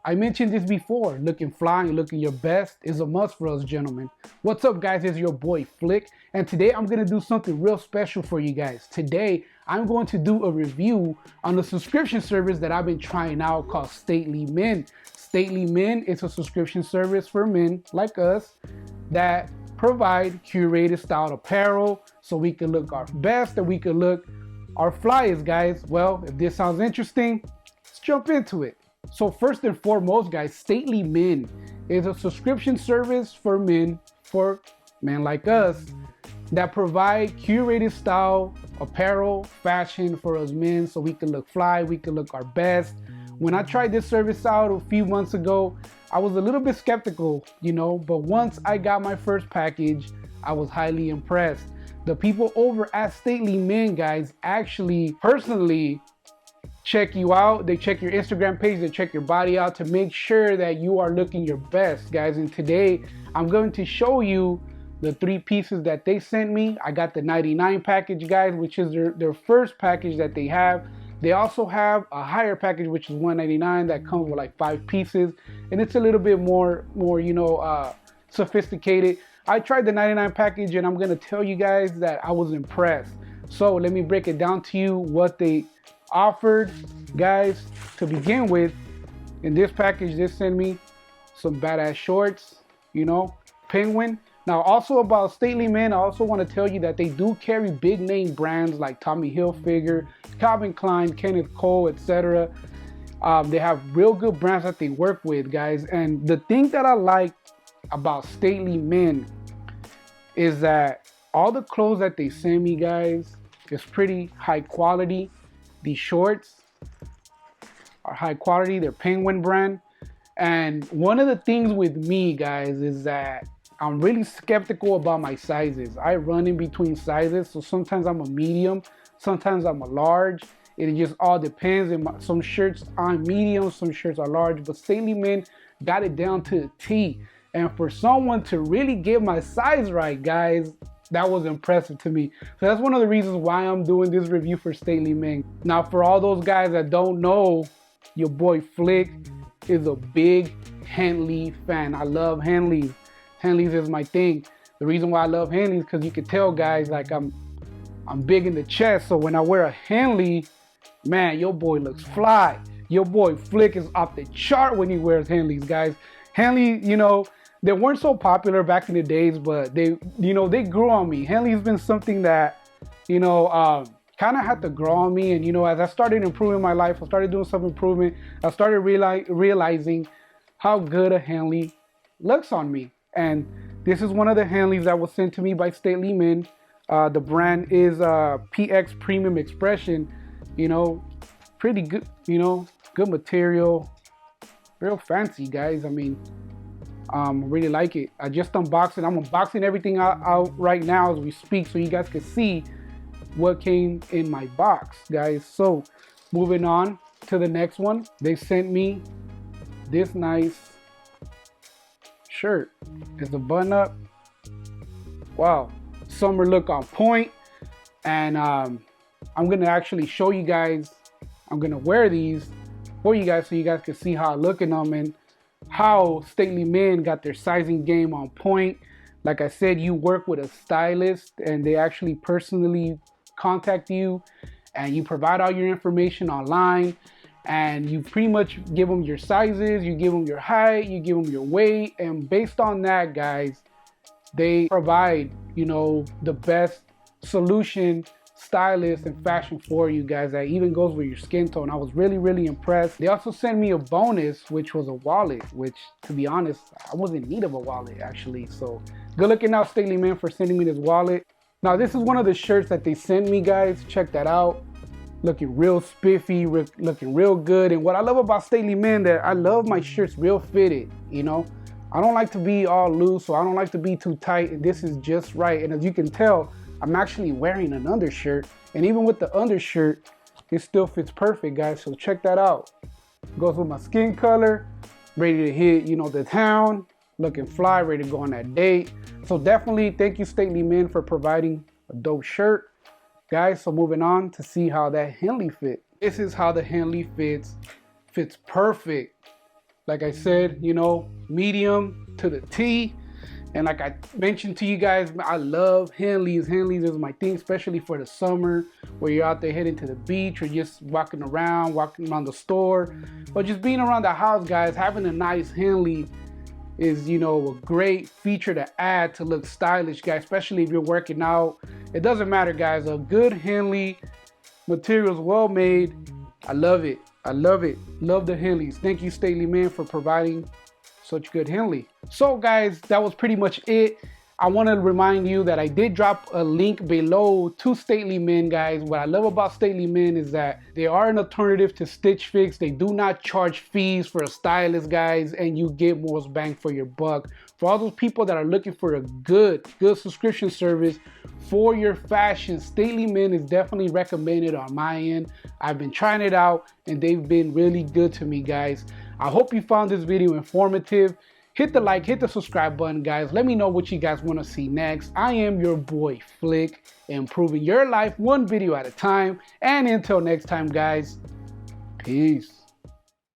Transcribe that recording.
I mentioned this before, looking fly and looking your best is a must for us gentlemen. What's up guys, it's your boy Flick, and today I'm going to do something real special for you guys. Today, I'm going to do a review on the subscription service that I've been trying out called Stately Men. Stately Men is a subscription service for men like us that provide curated style apparel so we can look our best and we can look our flyest, guys. Well, if this sounds interesting, let's jump into it. So first and foremost, guys, Stately Men is a subscription service for men like us that provide curated style apparel, fashion for us men so we can look fly, we can look our best. When I tried this service out a few months ago, I was a little bit skeptical, but once I got my first package, I was highly impressed. The people over at Stately Men, guys, actually personally check you out. They check your Instagram page, they check your body out to make sure that you are looking your best, guys. And today I'm going to show you the 3 pieces that they sent me. I got the 99 package, guys, which is their first package that they have. They also have a higher package, which is 199, that comes with like 5 pieces, and it's a little bit more sophisticated. I tried the 99 package and I'm gonna tell you guys that I was impressed. So let me break it down to you what they offered, guys. To begin with, in this package they sent me some badass shorts, Penguin. Now also about Stately Men, I also want to tell you that they do carry big name brands like Tommy Hilfiger, Calvin Klein, Kenneth Cole, etc. They have real good brands that they work with, guys. And the thing that I like about Stately Men is that all the clothes that they send me, guys, is pretty high quality. These shorts are high quality. They're Penguin brand. And one of the things with me, guys, is that I'm really skeptical about my sizes. I run in between sizes, so sometimes I'm a medium, sometimes I'm a large. It just all depends. And some shirts are medium, some shirts are large, but Stately Men got it down to a T. And for someone to really get my size right, guys, that was impressive to me. So that's one of the reasons why I'm doing this review for Stately Men. Now, for all those guys that don't know, your boy Flick is a big Henley fan. I love Henleys. Henleys is my thing. The reason why I love Henleys is because you can tell, guys, like I'm big in the chest. So when I wear a Henley, man, your boy looks fly. Your boy Flick is off the chart when he wears Henleys, guys. Henley, they weren't so popular back in the days, but they grew on me. Henley's been something that, kind of had to grow on me. And, as I started improving my life, I started doing some improvement. I started realizing how good a Henley looks on me. And this is one of the Henleys that was sent to me by Stately Men. The brand is PX Premium Expression. Pretty good, good material. Real fancy, guys. I mean, really like it. I just unboxed it. I'm unboxing everything out right now as we speak so you guys can see what came in my box, guys. So moving on to the next one, they sent me this nice shirt. It's a button up. Wow, summer look on point. And I'm gonna actually show you guys. I'm gonna wear these for you guys so you guys can see how I look in them and how Stately Men got their sizing game on point. Like I said, you work with a stylist and they actually personally contact you and you provide all your information online and you pretty much give them your sizes, you give them your height, you give them your weight, and based on that, guys, they provide, the best solution, stylist, and fashion for you guys that even goes with your skin tone. I was really, really impressed. They also sent me a bonus, which was a wallet, which, to be honest, I was in need of a wallet, actually. So good looking out, Stately Men, for sending me this wallet. Now, this is one of the shirts that they sent me, guys. Check that out. Looking real spiffy, looking real good. And what I love about Stately Men, that I love my shirts real fitted, I don't like to be all loose, so I don't like to be too tight. This is just right. And as you can tell, I'm actually wearing an undershirt, and even with the undershirt, it still fits perfect, guys. So check that out. Goes with my skin color, ready to hit, the town, looking fly, ready to go on that date. So definitely thank you, Stately Men, for providing a dope shirt, guys. So moving on to see how that Henley fit. This is how the Henley fits perfect Like I said, you know, medium to the T. And like I mentioned to you guys, I love Henleys. Henleys is my thing, especially for the summer where you're out there heading to the beach or just walking around the store, or just being around the house, guys. Having a nice Henley is, you know, a great feature to add to look stylish, guys, especially if you're working out. It doesn't matter, guys. A good Henley, materials well made. I love it. I love it. Love the Henleys. Thank you, Stately Man, for providing such good Henley. So guys, that was pretty much it. I want to remind you that I did drop a link below to Stately Men, guys. What I love about Stately Men is that they are an alternative to Stitch Fix. They do not charge fees for a stylist, guys, and you get more bang for your buck. For all those people that are looking for a good subscription service for your fashion, Stately Men is definitely recommended on my end. I've been trying it out and they've been really good to me, guys. I hope you found this video informative. Hit the like, hit the subscribe button, guys. Let me know what you guys want to see next. I am your boy Flick, improving your life one video at a time. And until next time, guys, peace.